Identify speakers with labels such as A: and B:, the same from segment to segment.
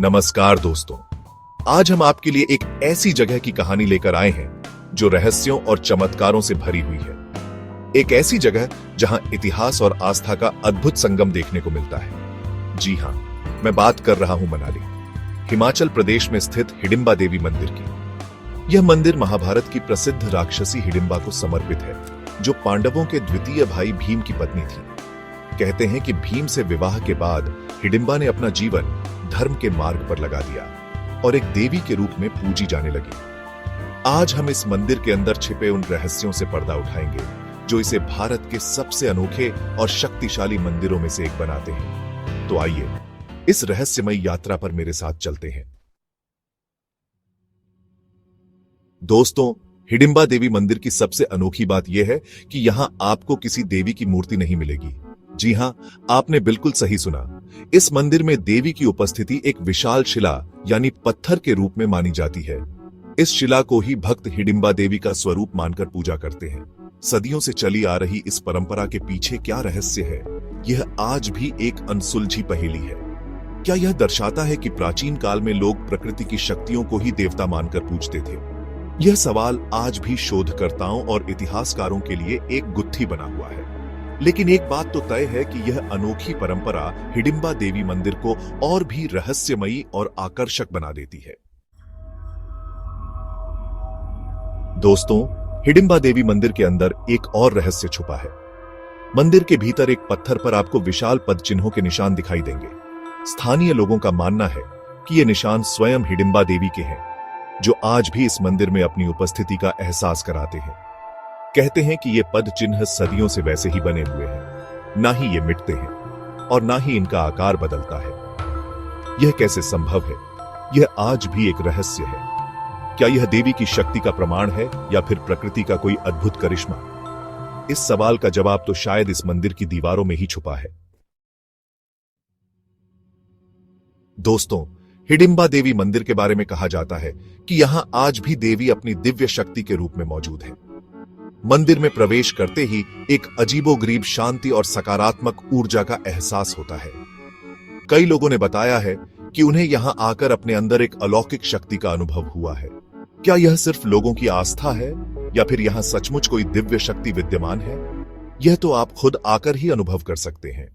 A: नमस्कार दोस्तों, आज हम आपके लिए एक ऐसी जगह की कहानी लेकर आए हैं जो रहस्यों और चमत्कारों से भरी हुई है। एक ऐसी जगह जहां इतिहास और आस्था का अद्भुत संगम देखने को मिलता है। जी हां, मैं बात कर रहा हूं मनाली, हिमाचल प्रदेश में स्थित हिडिंबा देवी मंदिर की। यह मंदिर महाभारत की प्रसिद्ध राक्षसी हिडिंबा को समर्पित है, जो पांडवों के द्वितीय भाई भीम की पत्नी थी। कहते हैं कि भीम से विवाह के बाद हिडिंबा ने अपना जीवन धर्म के मार्ग पर लगा दिया और एक देवी के रूप में पूजी जाने लगी। आज हम इस मंदिर के अंदर छिपे उन रहस्यों से पर्दा उठाएंगे जो इसे भारत के सबसे अनोखे और शक्तिशाली मंदिरों में से एक बनाते हैं। तो आइए इस रहस्यमयी यात्रा पर मेरे साथ चलते हैं। दोस्तों, हिडिंबा देवी मंदिर की सबसे अनोखी बात यह है कि यहां आपको किसी देवी की मूर्ति नहीं मिलेगी। जी हां, आपने बिल्कुल सही सुना। इस मंदिर में देवी की उपस्थिति एक विशाल शिला यानी पत्थर के रूप में मानी जाती है। इस शिला को ही भक्त हिडिंबा देवी का स्वरूप मानकर पूजा करते हैं। सदियों से चली आ रही इस परंपरा के पीछे क्या रहस्य है, यह आज भी एक अनसुलझी पहेली है। क्या यह दर्शाता है कि प्राचीन काल में लोग प्रकृति की शक्तियों को ही देवता मानकर पूजते थे? यह सवाल आज भी शोधकर्ताओं और इतिहासकारों के लिए एक गुत्थी बना हुआ है। लेकिन एक बात तो तय है कि यह अनोखी परंपरा हिडिंबा देवी मंदिर को और भी रहस्यमयी और आकर्षक बना देती है। दोस्तों, हिडिंबा देवी मंदिर के अंदर एक और रहस्य छुपा है। मंदिर के भीतर एक पत्थर पर आपको विशाल पद चिन्हों के निशान दिखाई देंगे। स्थानीय लोगों का मानना है कि ये निशान स्वयं हिडिंबा देवी के हैं, जो आज भी इस मंदिर में अपनी उपस्थिति का एहसास कराते हैं। कहते हैं कि ये पद चिन्ह सदियों से वैसे ही बने हुए हैं, ना ही ये मिटते हैं और ना ही इनका आकार बदलता है। यह कैसे संभव है? यह आज भी एक रहस्य है। क्या यह देवी की शक्ति का प्रमाण है या फिर प्रकृति का कोई अद्भुत करिश्मा? इस सवाल का जवाब तो शायद इस मंदिर की दीवारों में ही छुपा है। दोस्तों, हिडिंबा देवी मंदिर के बारे में कहा जाता है कि यहां आज भी देवी अपनी दिव्य शक्ति के रूप में मौजूद है। मंदिर में प्रवेश करते ही एक अजीबोगरीब शांति और सकारात्मक ऊर्जा का एहसास होता है। कई लोगों ने बताया है कि उन्हें यहां आकर अपने अंदर एक अलौकिक शक्ति का अनुभव हुआ है। क्या यह सिर्फ लोगों की आस्था है या फिर यहां सचमुच कोई दिव्य शक्ति विद्यमान है? यह तो आप खुद आकर ही अनुभव कर सकते हैं।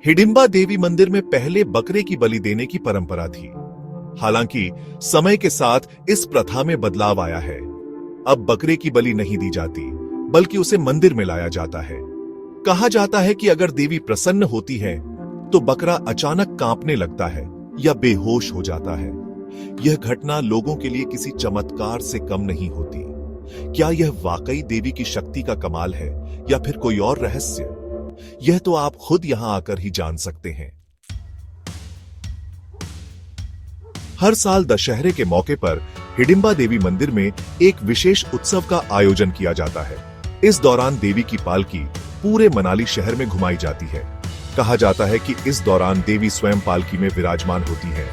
A: हिडिंबा देवी मंदिर में पहले बकरे की बलि देने की परंपरा थी। हालांकि समय के साथ इस प्रथा में बदलाव आया है। अब बकरे की बलि नहीं दी जाती, बल्कि उसे मंदिर में लाया जाता है। कहा जाता है कि अगर देवी प्रसन्न होती है तो बकरा अचानक कांपने लगता है या बेहोश हो जाता है। यह घटना लोगों के लिए किसी चमत्कार से कम नहीं होती। क्या यह वाकई देवी की शक्ति का कमाल है या फिर कोई और रहस्य? यह तो आप खुद यहां आकर ही जान सकते हैं। हर साल दशहरे के मौके पर हिडिंबा देवी मंदिर में एक विशेष उत्सव का आयोजन किया जाता है। इस दौरान देवी की पालकी पूरे मनाली शहर में घुमाई जाती है। कहा जाता है कि इस दौरान देवी स्वयं पालकी में विराजमान होती है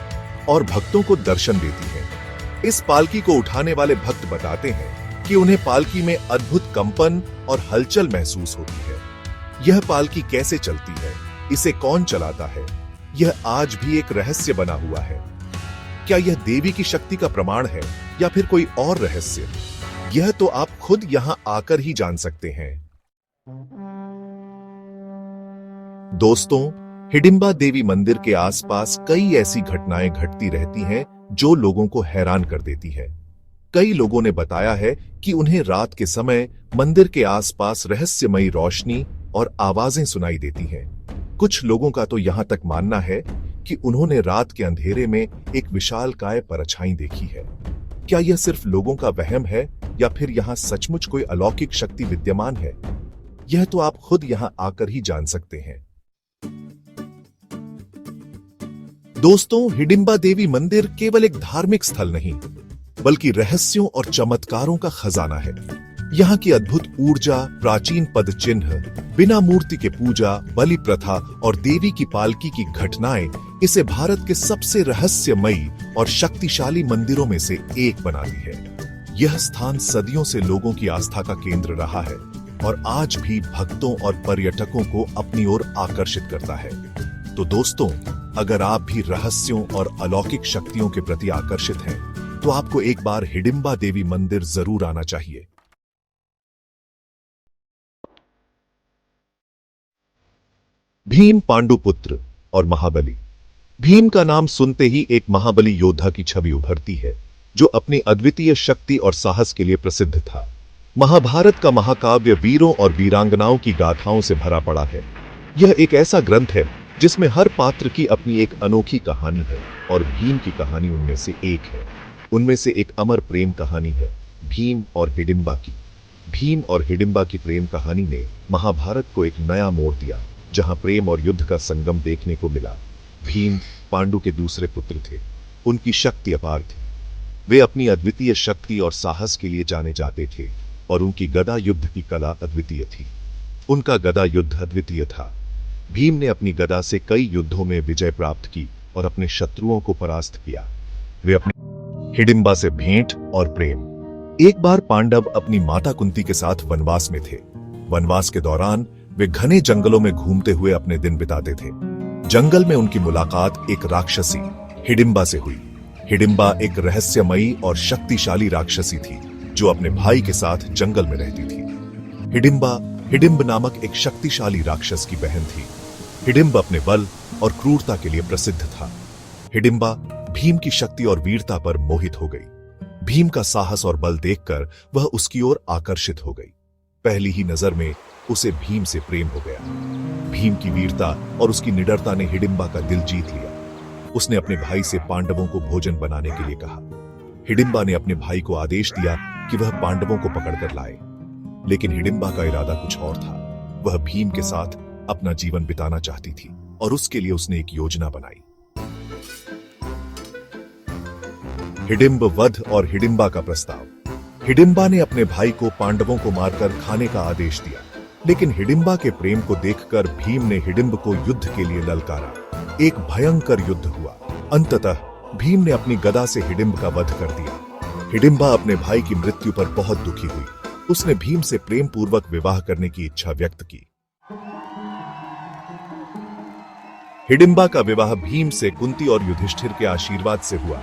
A: और भक्तों को दर्शन देती है। इस पालकी को उठाने वाले भक्त बताते हैं कि उन्हें पालकी में अद्भुत कंपन और हलचल महसूस होती है। यह पालकी कैसे चलती है, इसे कौन चलाता है, यह आज भी एक रहस्य बना हुआ है। क्या यह देवी की शक्ति का प्रमाण है या फिर कोई और रहस्य? यह तो आप खुद यहां आकर ही जान सकते हैं। दोस्तों, हिडिंबा देवी मंदिर के आसपास कई ऐसी घटनाएं घटती रहती हैं जो लोगों को हैरान कर देती है। कई लोगों ने बताया है कि उन्हें रात के समय मंदिर के आसपास रहस्यमयी रोशनी और आवाजें सुनाई देती हैं। कुछ लोगों का तो यहां तक मानना है कि उन्होंने रात के अंधेरे में एक विशालकाय परछाई देखी है। क्या यह सिर्फ लोगों का वहम है या फिर यहां सचमुच कोई अलौकिक शक्ति विद्यमान है? यह तो आप खुद यहां आकर ही जान सकते हैं। दोस्तों, हिडिंबा देवी मंदिर केवल एक धार्मिक स्थल नहीं, बल्कि रहस्यों और चमत्कारों का खजाना है। यहाँ की अद्भुत ऊर्जा, प्राचीन पद चिन्ह, बिना मूर्ति के पूजा, बलि प्रथा और देवी की पालकी की घटनाएं इसे भारत के सबसे रहस्यमयी और शक्तिशाली मंदिरों में से एक बनाती है। यह स्थान सदियों से लोगों की आस्था का केंद्र रहा है और आज भी भक्तों और पर्यटकों को अपनी ओर आकर्षित करता है। तो दोस्तों, अगर आप भी रहस्यों और अलौकिक शक्तियों के प्रति आकर्षित हैं, तो आपको एक बार हिडिंबा देवी मंदिर जरूर आना चाहिए। भीम पांडुपुत्र और महाबली। भीम का नाम सुनते ही एक महाबली योद्धा की छवि उभरती है, जो अपनी अद्वितीय शक्ति और साहस के लिए प्रसिद्ध था। महाभारत का महाकाव्य वीरों और वीरांगनाओं की गाथाओं से भरा पड़ा है। यह एक ऐसा ग्रंथ है जिसमें हर पात्र की अपनी एक अनोखी कहानी है, और भीम की कहानी उनमें से एक है। उनमें से एक अमर प्रेम कहानी है, भीम और हिडिंबा की। भीम और हिडिंबा की प्रेम कहानी ने महाभारत को एक नया मोड़ दिया, जहां प्रेम और युद्ध का संगम देखने को मिला। भीम पांडु के दूसरे पुत्र थे। उनकी शक्ति अपार थी। वे अपनी अद्वितीय शक्ति और साहस के लिए जाने जाते थे, और उनकी गदा युद्ध की कला अद्वितीय थी। उनका गदा युद्ध अद्वितीय था। भीम ने अपनी गदा से कई युद्धों में विजय प्राप्त की और अपने शत्रुओं को परास्त किया। वे अपनी हिडिंबा से भेंट और प्रेम। एक बार पांडव अपनी माता कुंती के साथ वनवास में थे। वनवास के दौरान वे घने जंगलों में घूमते हुए अपने दिन बिताते थे। जंगल में उनकी मुलाकात एक राक्षसी हिडिंबा से हुई। हिडिंबा एक रहस्यमयी और शक्तिशाली राक्षसी थी, जो अपने भाई के साथ जंगल में रहती थी। हिडिंबा हिडिंब नामक एक शक्तिशाली राक्षस की बहन थी। हिडिंब अपने बल और क्रूरता के लिए प्रसिद्ध था। हिडिंबा भीम की शक्ति और वीरता पर मोहित हो गई। भीम का साहस और बल देखकर वह उसकी ओर आकर्षित हो गई। पहली ही नजर में उसे भीम से प्रेम हो गया। भीम की वीरता और उसकी निडरता ने हिडिंबा का दिल जीत लिया। उसने अपने भाई से पांडवों को भोजन बनाने के लिए कहा। हिडिंबा ने अपने भाई को आदेश दिया कि वह पांडवों को पकड़कर लाए, लेकिन हिडिंबा का इरादा कुछ और था। वह भीम के साथ अपना जीवन बिताना चाहती थी, और उसके लिए उसने एक योजना बनाई। हिडिंब वध और हिडिंबा का प्रस्ताव। हिडिंबा ने अपने भाई को पांडवों को मारकर खाने का आदेश दिया, लेकिन हिडिंबा के प्रेम को देखकर भीम ने हिडिंब को युद्ध के लिए ललकारा। एक भयंकर युद्ध हुआ। अंततः भीम ने अपनी गदा से हिडिंब का वध कर दिया। हिडिंबा अपने भाई की मृत्यु पर बहुत दुखी हुई। उसने भीम से प्रेम पूर्वक विवाह करने की इच्छा व्यक्त की। हिडिंबा का विवाह भीम से कुंती और युधिष्ठिर के आशीर्वाद से हुआ।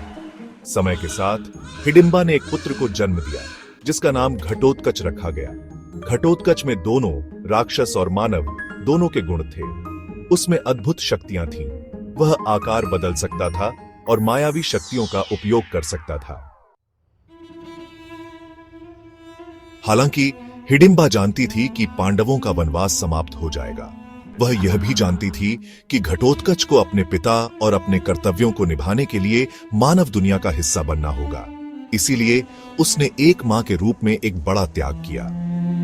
A: समय के साथ हिडिंबा ने एक पुत्र को जन्म दिया, जिसका नाम घटोत्कच रखा गया। घटोत्कच में दोनों राक्षस और मानव दोनों के गुण थे। उसमें अद्भुत शक्तियां थीं। वह आकार बदल सकता था और मायावी शक्तियों का उपयोग कर सकता था। हालांकि हिडिंबा जानती थी कि पांडवों का वनवास समाप्त हो जाएगा। वह यह भी जानती थी कि घटोत्कच को अपने पिता और अपने कर्तव्यों को निभाने के लिए मानव दुनिया का हिस्सा बनना होगा। इसीलिए उसने एक मां के रूप में एक बड़ा त्याग किया।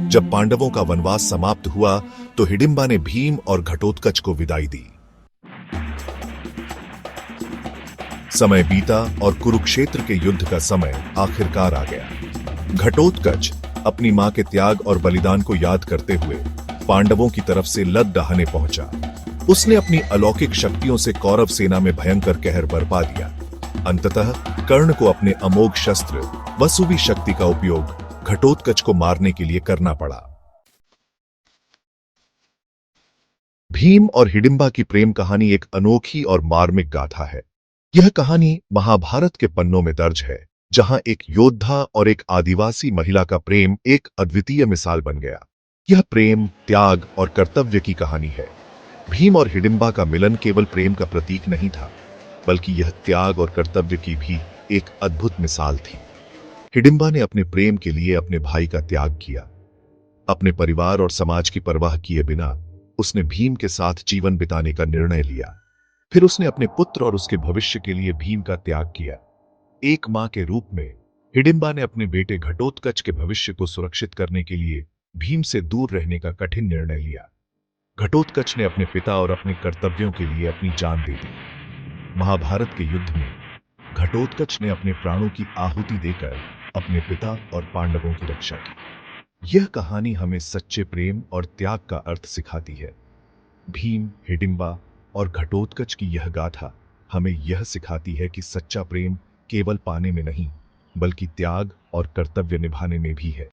A: जब पांडवों का वनवास समाप्त हुआ, तो हिडिंबा ने भीम और घटोत्कच को विदाई दी। समय बीता और कुरुक्षेत्र के युद्ध का समय आखिरकार आ गया। घटोत्कच अपनी मां के त्याग और बलिदान को याद करते हुए पांडवों की तरफ से लद्दाहने पहुंचा। उसने अपनी अलौकिक शक्तियों से कौरव सेना में भयंकर कहर बरपा दिया। अंततः कर्ण को अपने अमोघ शस्त्र वसुवी शक्ति का उपयोग घटोत्कच को मारने के लिए करना पड़ा। भीम और हिडिंबा की प्रेम कहानी एक अनोखी और मार्मिक गाथा है। यह कहानी महाभारत के पन्नों में दर्ज है, जहां एक योद्धा और एक आदिवासी महिला का प्रेम एक अद्वितीय मिसाल बन गया। यह प्रेम, त्याग और कर्तव्य की कहानी है। भीम और हिडिंबा का मिलन केवल प्रेम का प्रतीक नहीं था, बल्कि यह त्याग और कर्तव्य की भी एक अद्भुत मिसाल थी। हिडिंबा ने अपने प्रेम के लिए अपने भाई का त्याग किया। अपने परिवार और समाज की परवाह किए बिना उसने भीम के साथ जीवन बिताने का निर्णय लिया। फिर उसने अपने पुत्र और उसके भविष्य के लिए भीम का त्याग किया। एक मां के रूप में हिडिंबा ने अपने बेटे घटोत्कच के भविष्य को सुरक्षित करने के लिए भीम से दूर रहने का कठिन निर्णय लिया। घटोत्कच ने अपने पिता और अपने कर्तव्यों के लिए अपनी जान दे दी। महाभारत के युद्ध में घटोत्कच ने अपने प्राणों की आहुति देकर अपने पिता और पांडवों की रक्षा की। यह कहानी हमें सच्चे प्रेम और त्याग का अर्थ सिखाती है। भीम, हिडिंबा और घटोत्कच की यह गाथा हमें यह सिखाती है कि सच्चा प्रेम केवल पाने में नहीं, बल्कि त्याग और कर्तव्य निभाने में भी है।